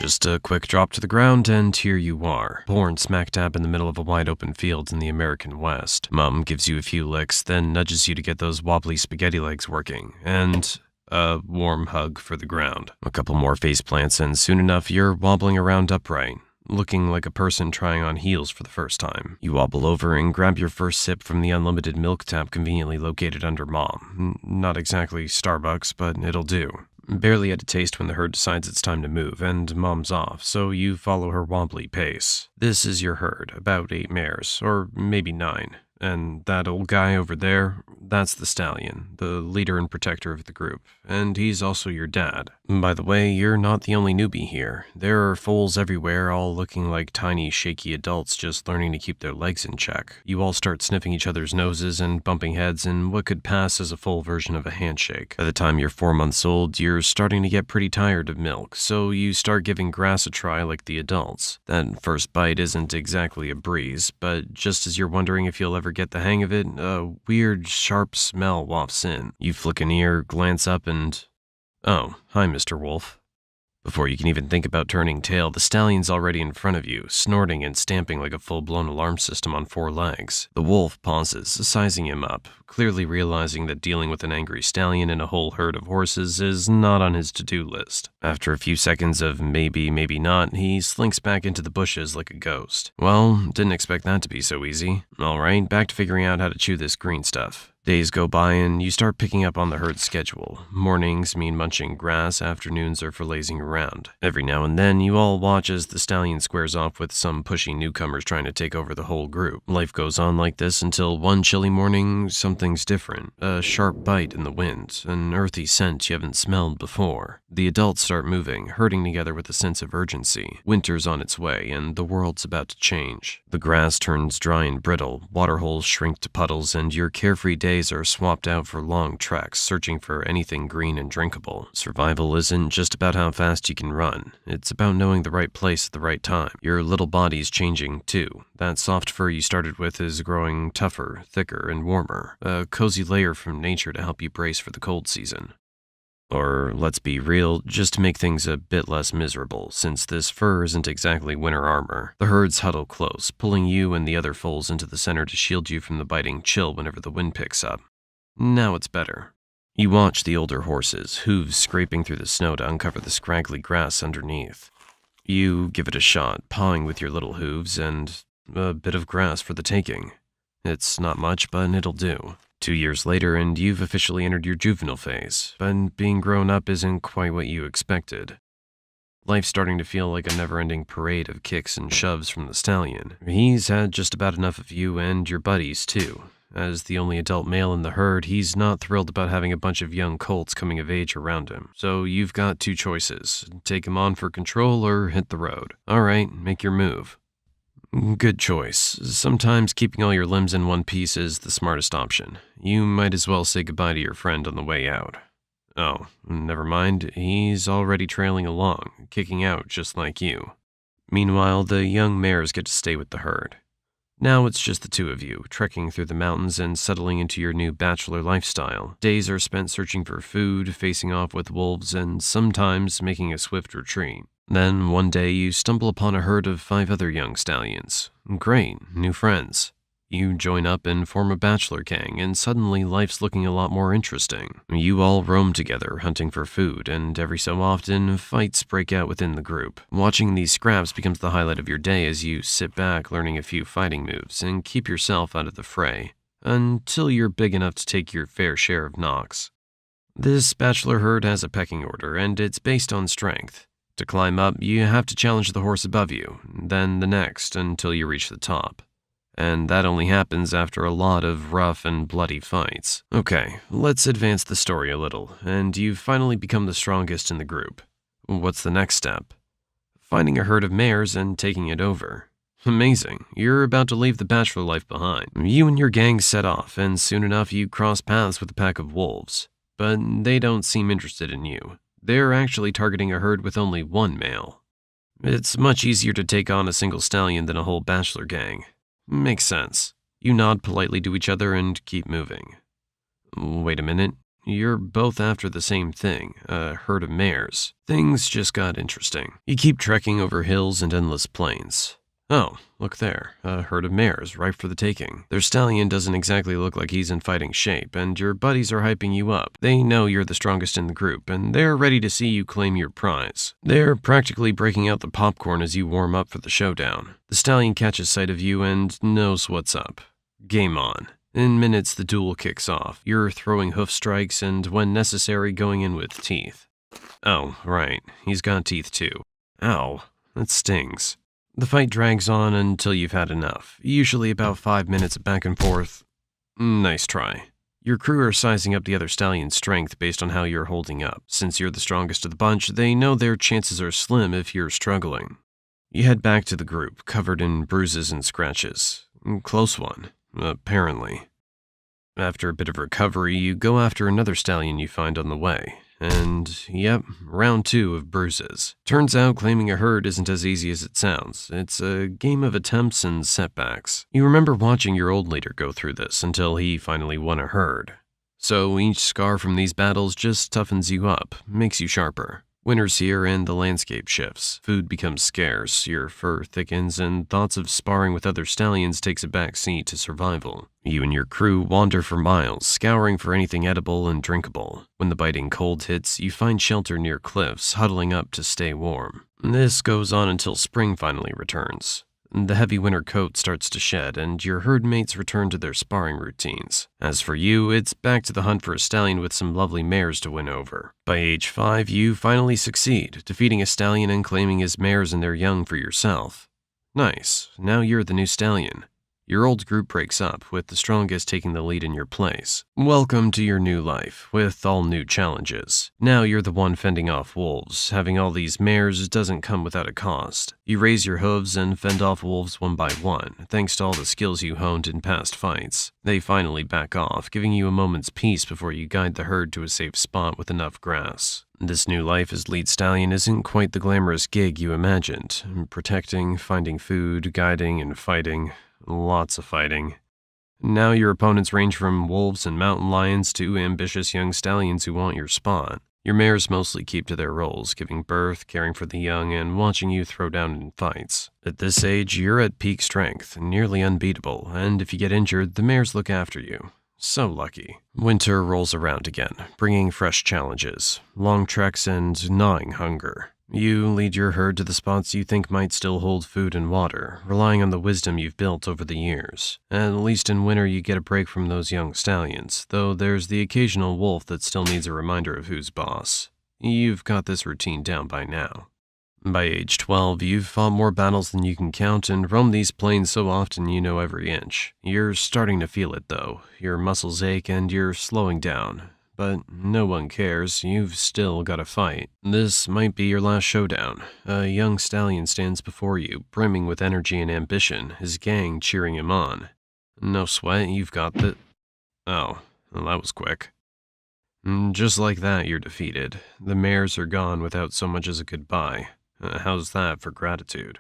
Just a quick drop to the ground, and here you are, born smack dab in the middle of a wide open field in the American West. Mom gives you a few licks, then nudges you to get those wobbly spaghetti legs working, and a warm hug for the ground. A couple more face plants, and soon enough you're wobbling around upright, looking like a person trying on heels for the first time. You wobble over and grab your first sip from the unlimited milk tap conveniently located under Mom. Not exactly Starbucks, but it'll do. Barely had a taste when the herd decides it's time to move, and Mom's off, so you follow her wobbly pace. This is your herd, about 8 mares, or maybe 9. And that old guy over there, that's the stallion, the leader and protector of the group, and he's also your dad. By the way, you're not the only newbie here. There are foals everywhere, all looking like tiny, shaky adults just learning to keep their legs in check. You all start sniffing each other's noses and bumping heads in what could pass as a full version of a handshake. By the time you're 4 months old, you're starting to get pretty tired of milk, so you start giving grass a try like the adults. That first bite isn't exactly a breeze, but just as you're wondering if you'll ever get the hang of it, a weird, sharp smell wafts in. You flick an ear, glance up, and... oh, hi, Mr. Wolf. Before you can even think about turning tail, the stallion's already in front of you, snorting and stamping like a full-blown alarm system on 4 legs. The wolf pauses, sizing him up, clearly realizing that dealing with an angry stallion and a whole herd of horses is not on his to-do list. After a few seconds of maybe, maybe not, he slinks back into the bushes like a ghost. Well, didn't expect that to be so easy. Alright, back to figuring out how to chew this green stuff. Days go by and you start picking up on the herd's schedule. Mornings mean munching grass, afternoons are for lazing around. Every now and then, you all watch as the stallion squares off with some pushy newcomers trying to take over the whole group. Life goes on like this until one chilly morning, something's different. A sharp bite in the wind, an earthy scent you haven't smelled before. The adults start moving, herding together with a sense of urgency. Winter's on its way, and the world's about to change. The grass turns dry and brittle, waterholes shrink to puddles, and your carefree days are swapped out for long treks, searching for anything green and drinkable. Survival isn't just about how fast you can run. It's about knowing the right place at the right time. Your little body's changing, too. That soft fur you started with is growing tougher, thicker, and warmer. A cozy layer from nature to help you brace for the cold season. Or, let's be real, just to make things a bit less miserable, since this fur isn't exactly winter armor. The herds huddle close, pulling you and the other foals into the center to shield you from the biting chill whenever the wind picks up. Now it's better. You watch the older horses, hooves scraping through the snow to uncover the scraggly grass underneath. You give it a shot, pawing with your little hooves, and a bit of grass for the taking. It's not much, but it'll do. 2 years later, and you've officially entered your juvenile phase, but being grown up isn't quite what you expected. Life's starting to feel like a never-ending parade of kicks and shoves from the stallion. He's had just about enough of you and your buddies, too. As the only adult male in the herd, he's not thrilled about having a bunch of young colts coming of age around him. So you've got 2 choices. Take him on for control or hit the road. Alright, make your move. Good choice. Sometimes keeping all your limbs in one piece is the smartest option. You might as well say goodbye to your friend on the way out. Oh, never mind. He's already trailing along, kicking out just like you. Meanwhile, the young mares get to stay with the herd. Now it's just the 2 of you, trekking through the mountains and settling into your new bachelor lifestyle. Days are spent searching for food, facing off with wolves, and sometimes making a swift retreat. Then, one day, you stumble upon a herd of 5 other young stallions. Great, new friends. You join up and form a bachelor gang, and suddenly life's looking a lot more interesting. You all roam together, hunting for food, and every so often, fights break out within the group. Watching these scraps becomes the highlight of your day as you sit back learning a few fighting moves and keep yourself out of the fray, until you're big enough to take your fair share of knocks. This bachelor herd has a pecking order, and it's based on strength. To climb up, you have to challenge the horse above you, then the next, until you reach the top. And that only happens after a lot of rough and bloody fights. Okay, let's advance the story a little, and you've finally become the strongest in the group. What's the next step? Finding a herd of mares and taking it over. Amazing, you're about to leave the bachelor life behind. You and your gang set off, and soon enough you cross paths with a pack of wolves. But they don't seem interested in you. They're actually targeting a herd with only 1 male. It's much easier to take on a single stallion than a whole bachelor gang. Makes sense. You nod politely to each other and keep moving. Wait a minute. You're both after the same thing, a herd of mares. Things just got interesting. You keep trekking over hills and endless plains. Oh, look there, a herd of mares ripe for the taking. Their stallion doesn't exactly look like he's in fighting shape, and your buddies are hyping you up. They know you're the strongest in the group, and they're ready to see you claim your prize. They're practically breaking out the popcorn as you warm up for the showdown. The stallion catches sight of you and knows what's up. Game on. In minutes, the duel kicks off. You're throwing hoof strikes and, when necessary, going in with teeth. Oh, right, he's got teeth too. Ow, that stings. The fight drags on until you've had enough, usually about 5 minutes of back and forth. Nice try. Your crew are sizing up the other stallion's strength based on how you're holding up. Since you're the strongest of the bunch, they know their chances are slim if you're struggling. You head back to the group, covered in bruises and scratches. Close one, apparently. After a bit of recovery, you go after another stallion you find on the way. And, yep, round 2 of bruises. Turns out claiming a herd isn't as easy as it sounds. It's a game of attempts and setbacks. You remember watching your old leader go through this until he finally won a herd. So each scar from these battles just toughens you up, makes you sharper. Winter's here and the landscape shifts. Food becomes scarce, your fur thickens, and thoughts of sparring with other stallions takes a back seat to survival. You and your crew wander for miles, scouring for anything edible and drinkable. When the biting cold hits, you find shelter near cliffs, huddling up to stay warm. This goes on until spring finally returns. The heavy winter coat starts to shed, and your herd mates return to their sparring routines. As for you, it's back to the hunt for a stallion with some lovely mares to win over. By age 5, you finally succeed, defeating a stallion and claiming his mares and their young for yourself. Nice, now you're the new stallion. Your old group breaks up, with the strongest taking the lead in your place. Welcome to your new life, with all new challenges. Now you're the one fending off wolves. Having all these mares doesn't come without a cost. You raise your hooves and fend off wolves one by one, thanks to all the skills you honed in past fights. They finally back off, giving you a moment's peace before you guide the herd to a safe spot with enough grass. This new life as lead stallion isn't quite the glamorous gig you imagined. Protecting, finding food, guiding, and fighting. Lots of fighting. Now your opponents range from wolves and mountain lions to ambitious young stallions who want your spot. Your mares mostly keep to their roles, giving birth, caring for the young, and watching you throw down in fights. At this age, you're at peak strength, nearly unbeatable, and if you get injured, the mares look after you. So lucky. Winter rolls around again, bringing fresh challenges, long treks, and gnawing hunger. You lead your herd to the spots you think might still hold food and water, relying on the wisdom you've built over the years. At least in winter you get a break from those young stallions, though there's the occasional wolf that still needs a reminder of who's boss. You've got this routine down by now. By age 12, you've fought more battles than you can count and roamed these plains so often you know every inch. You're starting to feel it though. Your muscles ache and you're slowing down. But no one cares, you've still got to fight. This might be your last showdown. A young stallion stands before you, brimming with energy and ambition, his gang cheering him on. No sweat, you've got the... Oh, well, that was quick. Just like that, you're defeated. The mares are gone without so much as a goodbye. How's that for gratitude?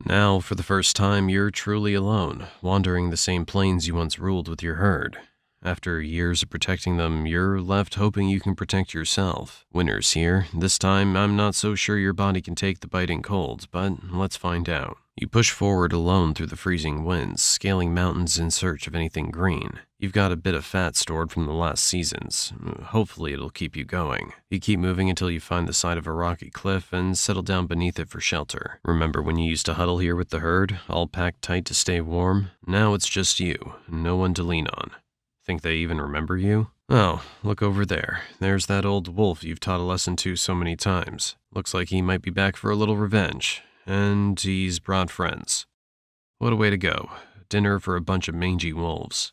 Now, for the first time, you're truly alone, wandering the same plains you once ruled with your herd. After years of protecting them, you're left hoping you can protect yourself. Winter's here. This time, I'm not so sure your body can take the biting cold, but let's find out. You push forward alone through the freezing winds, scaling mountains in search of anything green. You've got a bit of fat stored from the last seasons. Hopefully it'll keep you going. You keep moving until you find the side of a rocky cliff and settle down beneath it for shelter. Remember when you used to huddle here with the herd, all packed tight to stay warm? Now it's just you, no one to lean on. Think they even remember you? Oh, look over there. There's that old wolf you've taught a lesson to so many times. Looks like he might be back for a little revenge. And he's brought friends. What a way to go. Dinner for a bunch of mangy wolves.